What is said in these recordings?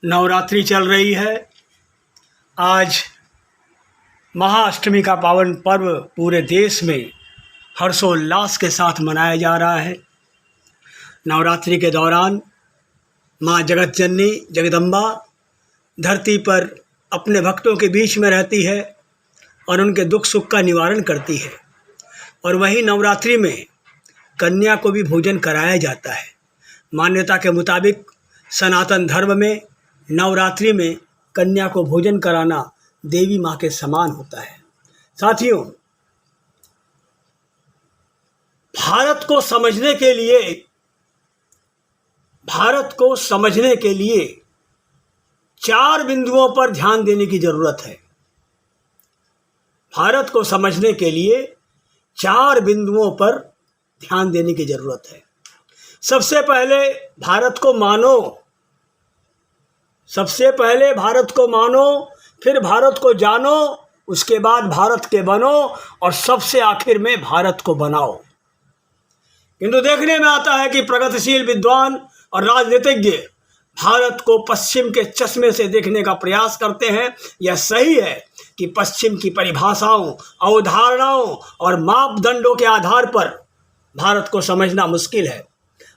नवरात्रि चल रही है। आज महाअष्टमी का पावन पर्व पूरे देश में हर्षोल्लास के साथ मनाया जा रहा है। नवरात्रि के दौरान माँ जगत जननी जगदम्बा धरती पर अपने भक्तों के बीच में रहती है और उनके दुख सुख का निवारण करती है। और वहीं नवरात्रि में कन्या को भी भोजन कराया जाता है। मान्यता के मुताबिक सनातन धर्म में नवरात्रि में कन्या को भोजन कराना देवी माँ के समान होता है। साथियों, भारत को समझने के लिए 4 बिंदुओं पर ध्यान देने की जरूरत है। भारत को समझने के लिए 4 बिंदुओं पर ध्यान देने की जरूरत है। सबसे पहले भारत को मानो, फिर भारत को जानो, उसके बाद भारत के बनो और सबसे आखिर में भारत को बनाओ। किंतु देखने में आता है कि प्रगतिशील विद्वान और राजनीतिज्ञ भारत को पश्चिम के चश्मे से देखने का प्रयास करते हैं। यह सही है कि पश्चिम की परिभाषाओं, अवधारणाओं और मापदंडों के आधार पर भारत को समझना मुश्किल है।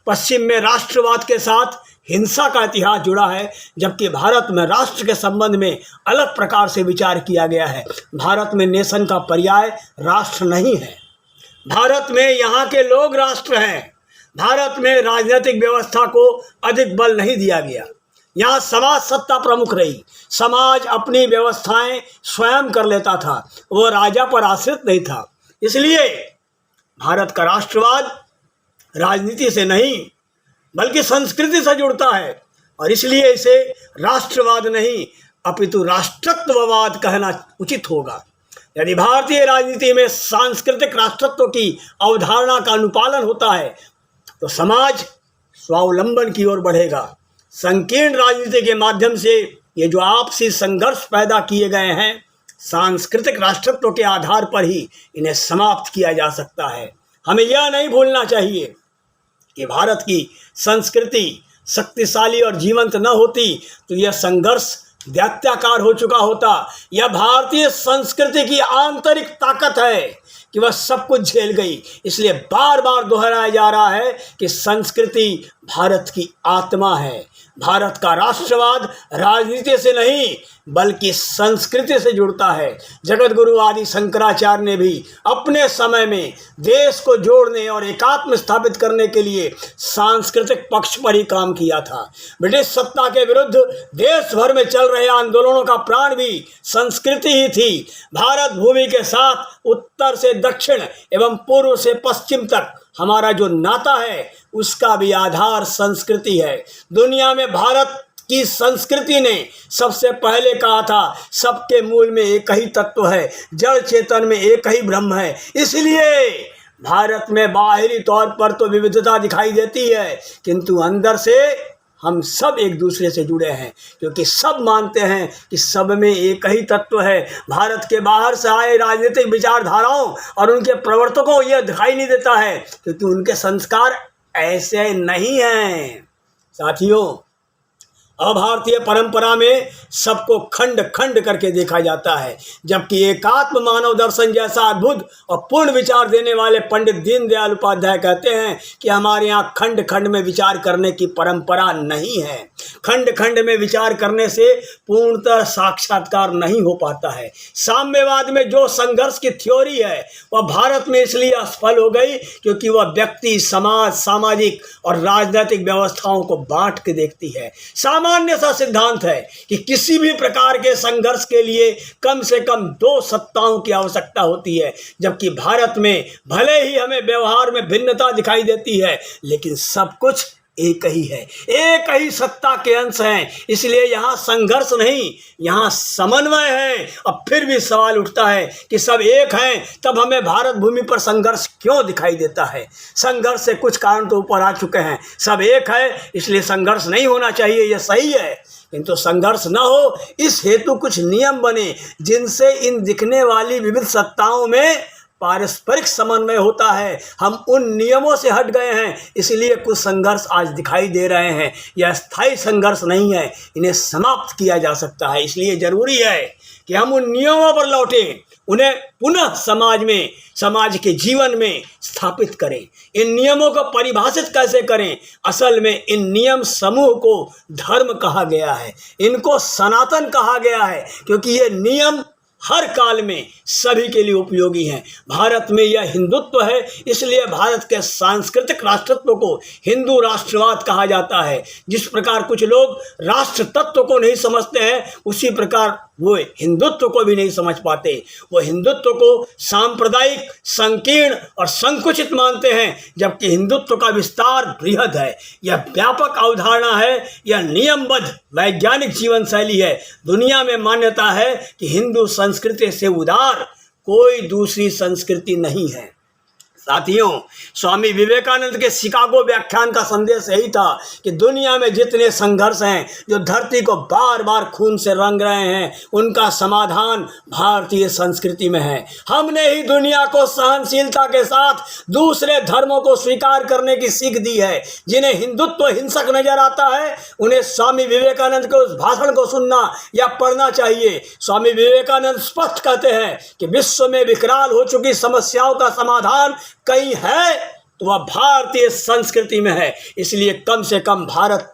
पश्चिम में राष्ट्रवाद के साथ हिंसा का इतिहास जुड़ा है, जबकि भारत में राष्ट्र के संबंध में अलग प्रकार से विचार किया गया है। भारत में नेशन का पर्याय राष्ट्र नहीं है। भारत में यहाँ के लोग राष्ट्र हैं। भारत में राजनीतिक व्यवस्था को अधिक बल नहीं दिया गया। यहाँ समाज सत्ता प्रमुख रही। समाज अपनी व्यवस्थाएं स्वयं कर लेता था, वो राजा पर आश्रित नहीं था। इसलिए भारत का राष्ट्रवाद राजनीति से नहीं बल्कि संस्कृति से जुड़ता है और इसलिए इसे राष्ट्रवाद नहीं अपितु राष्ट्रत्ववाद कहना उचित होगा। यदि भारतीय राजनीति में सांस्कृतिक राष्ट्रत्व की अवधारणा का अनुपालन होता है तो समाज स्वावलंबन की ओर बढ़ेगा। संकीर्ण राजनीति के माध्यम से ये जो आपसी संघर्ष पैदा किए गए हैं, सांस्कृतिक राष्ट्रत्व के आधार पर ही इन्हें समाप्त किया जा सकता है। हमें यह नहीं भूलना चाहिए कि भारत की संस्कृति शक्तिशाली और जीवंत न होती तो यह संघर्ष दैत्याकार हो चुका होता। यह भारतीय संस्कृति की आंतरिक ताकत है कि वह सब कुछ झेल गई। इसलिए बार बार दोहराया जा रहा है कि संस्कृति भारत की आत्मा है। भारत का राष्ट्रवाद राजनीति से नहीं बल्कि संस्कृति से जुड़ता है। जगत गुरु आदि शंकराचार्य ने भी अपने समय में देश को जोड़ने और एकात्म स्थापित करने के लिए सांस्कृतिक पक्ष पर ही काम किया था। ब्रिटिश सत्ता के विरुद्ध देश भर में चल रहे आंदोलनों का प्राण भी संस्कृति ही थी। भारत भूमि के साथ उत्तर से दक्षिण एवं पूर्व से पश्चिम तक हमारा जो नाता है उसका भी आधार संस्कृति है। दुनिया में भारत की संस्कृति ने सबसे पहले कहा था, सबके मूल में एक ही तत्व है, जड़ चेतन में एक ही ब्रह्म है। इसलिए भारत में बाहरी तौर पर तो विविधता दिखाई देती है किंतु अंदर से हम सब एक दूसरे से जुड़े हैं, क्योंकि सब मानते हैं कि सब में एक ही तत्व है। भारत के बाहर से आए राजनीतिक विचारधाराओं और उनके प्रवर्तकों यह दिखाई नहीं देता है क्योंकि उनके संस्कार ऐसे नहीं हैं। साथियों, अभारतीय परंपरा में सबको खंड खंड करके देखा जाता है, जबकि एकात्म मानव दर्शन जैसा अद्भुत और पूर्ण विचार देने वाले पंडित दीनदयाल उपाध्याय कहते हैं कि हमारे यहाँ खंड खंड में विचार करने की परंपरा नहीं है। खंड खंड में विचार करने से पूर्णतः साक्षात्कार नहीं हो पाता है। साम्यवाद में जो संघर्ष की थ्योरी है वह भारत में इसलिए असफल हो गई क्योंकि वह व्यक्ति, समाज, सामाजिक और राजनीतिक व्यवस्थाओं को बांट के देखती है। सामान्य सा सिद्धांत है कि किसी भी प्रकार के संघर्ष के लिए कम से कम 2 सत्ताओं की आवश्यकता होती है, जबकि भारत में भले ही हमें व्यवहार में भिन्नता दिखाई देती है लेकिन सब कुछ एक ही है, एक ही सत्ता के अंश हैं। इसलिए यहाँ संघर्ष नहीं, यहाँ समन्वय है। अब फिर भी सवाल उठता है कि सब एक हैं तब हमें भारत भूमि पर संघर्ष क्यों दिखाई देता है? संघर्ष से कुछ कारण तो ऊपर आ चुके हैं। सब एक है इसलिए संघर्ष नहीं होना चाहिए, यह सही है, किंतु संघर्ष न हो इस हेतु कुछ नियम बने जिनसे इन दिखने वाली विविध सत्ताओं में पारस्परिक समन्वय होता है। हम उन नियमों से हट गए हैं, इसलिए कुछ संघर्ष आज दिखाई दे रहे हैं। यह स्थायी संघर्ष नहीं है, इन्हें समाप्त किया जा सकता है। इसलिए ज़रूरी है कि हम उन नियमों पर लौटें, उन्हें पुनः समाज के जीवन में स्थापित करें। इन नियमों को परिभाषित कैसे करें? असल में इन नियम समूह को धर्म कहा गया है, इनको सनातन कहा गया है, क्योंकि ये नियम हर काल में सभी के लिए उपयोगी हैं। भारत में यह हिंदुत्व है, इसलिए भारत के सांस्कृतिक राष्ट्रत्व को हिंदू राष्ट्रवाद कहा जाता है। जिस प्रकार कुछ लोग राष्ट्र तत्व को नहीं समझते हैं, उसी प्रकार वो हिंदुत्व को भी नहीं समझ पाते। वो हिंदुत्व को सांप्रदायिक, संकीर्ण और संकुचित मानते हैं, जबकि हिंदुत्व का विस्तार बृहद है। यह व्यापक अवधारणा है, यह नियमबद्ध वैज्ञानिक जीवन शैली है। दुनिया में मान्यता है कि हिंदू संस्कृति से उदार कोई दूसरी संस्कृति नहीं है। साथियों, स्वामी विवेकानंद के शिकागो व्याख्यान का संदेश यही था कि दुनिया में जितने संघर्ष हैं जो धरती को बार बार खून से रंग रहे हैं, उनका समाधान भारतीय संस्कृति में है। हमने ही दुनिया को सहनशीलता के साथ दूसरे धर्मों को स्वीकार करने की सीख दी है। जिन्हें हिंदुत्व हिंसक नजर आता है, उन्हें स्वामी विवेकानंद के उस भाषण को सुनना या पढ़ना चाहिए। स्वामी विवेकानंद स्पष्ट कहते हैं कि विश्व में विकराल हो चुकी समस्याओं का समाधान कहीं है तो वह भारतीय संस्कृति में है। इसलिए कम से कम भारत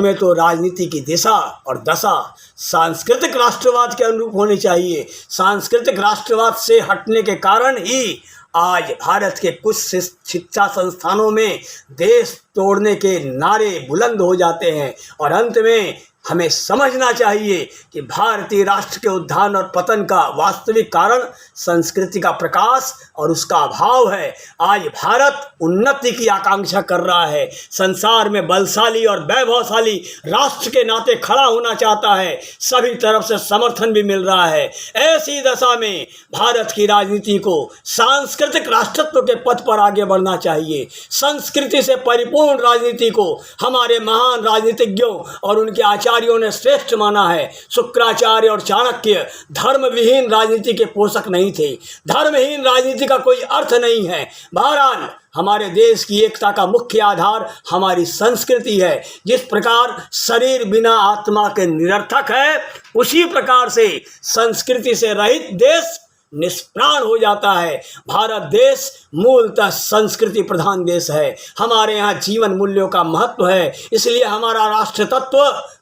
में तो राजनीति की दिशा और दशा सांस्कृतिक राष्ट्रवाद के अनुरूप होनी चाहिए। सांस्कृतिक राष्ट्रवाद से हटने के कारण ही आज भारत के कुछ शिक्षा संस्थानों में देश तोड़ने के नारे बुलंद हो जाते हैं। और अंत में हमें समझना चाहिए कि भारतीय राष्ट्र के उत्थान और पतन का वास्तविक कारण संस्कृति का प्रकाश और उसका अभाव है। आज भारत उन्नति की आकांक्षा कर रहा है, संसार में बलशाली और वैभवशाली राष्ट्र के नाते खड़ा होना चाहता है, सभी तरफ से समर्थन भी मिल रहा है। ऐसी दशा में भारत की राजनीति को सांस्कृतिक राष्ट्रत्व के पथ पर आगे बढ़ना चाहिए। संस्कृति से परिपूर्ण राजनीति को हमारे महान राजनीतिज्ञों और उनके आचार्यों ने श्रेष्ठ माना है। शुक्राचार्य और चाणक्य धर्म विहीन राजनीति के पोषक नहीं थे। धर्महीन राजनीति का कोई अर्थ नहीं है। बहरहाल हमारे देश की एकता का मुख्य आधार हमारी संस्कृति है। जिस प्रकार शरीर बिना आत्मा के निरर्थक है, उसी प्रकार से संस्कृति से रहित देश निष्प्राण हो जाता है। भारत देश मूलतः संस्कृति प्रधान देश है। हमारे यहाँ जीवन मूल्यों का महत्व है, इसलिए हमारा राष्ट्र तत्व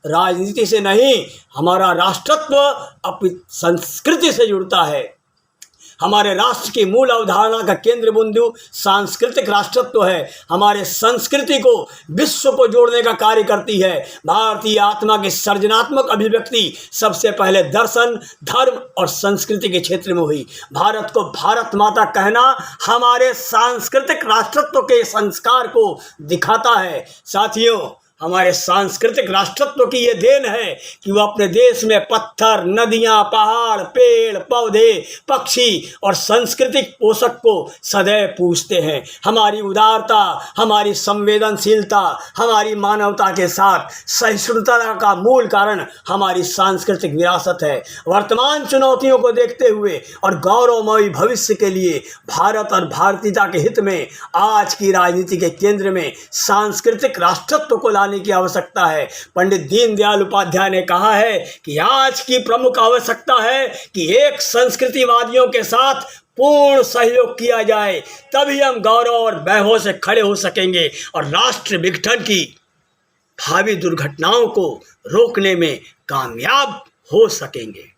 राजनीति से नहीं, हमारा राष्ट्रत्व अपनी संस्कृति से जुड़ता है। हमारे राष्ट्र की मूल अवधारणा का केंद्र बिंदु सांस्कृतिक राष्ट्रत्व है। हमारे संस्कृति को विश्व को जोड़ने का कार्य करती है। भारतीय आत्मा की सृजनात्मक अभिव्यक्ति सबसे पहले दर्शन, धर्म और संस्कृति के क्षेत्र में हुई। भारत को भारत माता कहना हमारे सांस्कृतिक राष्ट्रत्व के संस्कार को दिखाता है। साथियों, हमारे सांस्कृतिक राष्ट्रत्व की ये देन है कि वो अपने देश में पत्थर, नदियाँ, पहाड़, पेड़, पौधे, पक्षी और सांस्कृतिक पोषक को सदैव पूजते हैं। हमारी उदारता, हमारी संवेदनशीलता, हमारी मानवता के साथ सहिष्णुता का मूल कारण हमारी सांस्कृतिक विरासत है। वर्तमान चुनौतियों को देखते हुए और गौरवमयी भविष्य के लिए भारत और भारतीयता के हित में आज की राजनीति के केंद्र में सांस्कृतिक राष्ट्रत्व को की आवश्यकता है। पंडित दीनदयाल उपाध्याय ने कहा है कि आज की प्रमुख आवश्यकता है कि एक संस्कृतिवादियों के साथ पूर्ण सहयोग किया जाए, तभी हम गौरव और वैभव से खड़े हो सकेंगे और राष्ट्र विघटन की भावी दुर्घटनाओं को रोकने में कामयाब हो सकेंगे।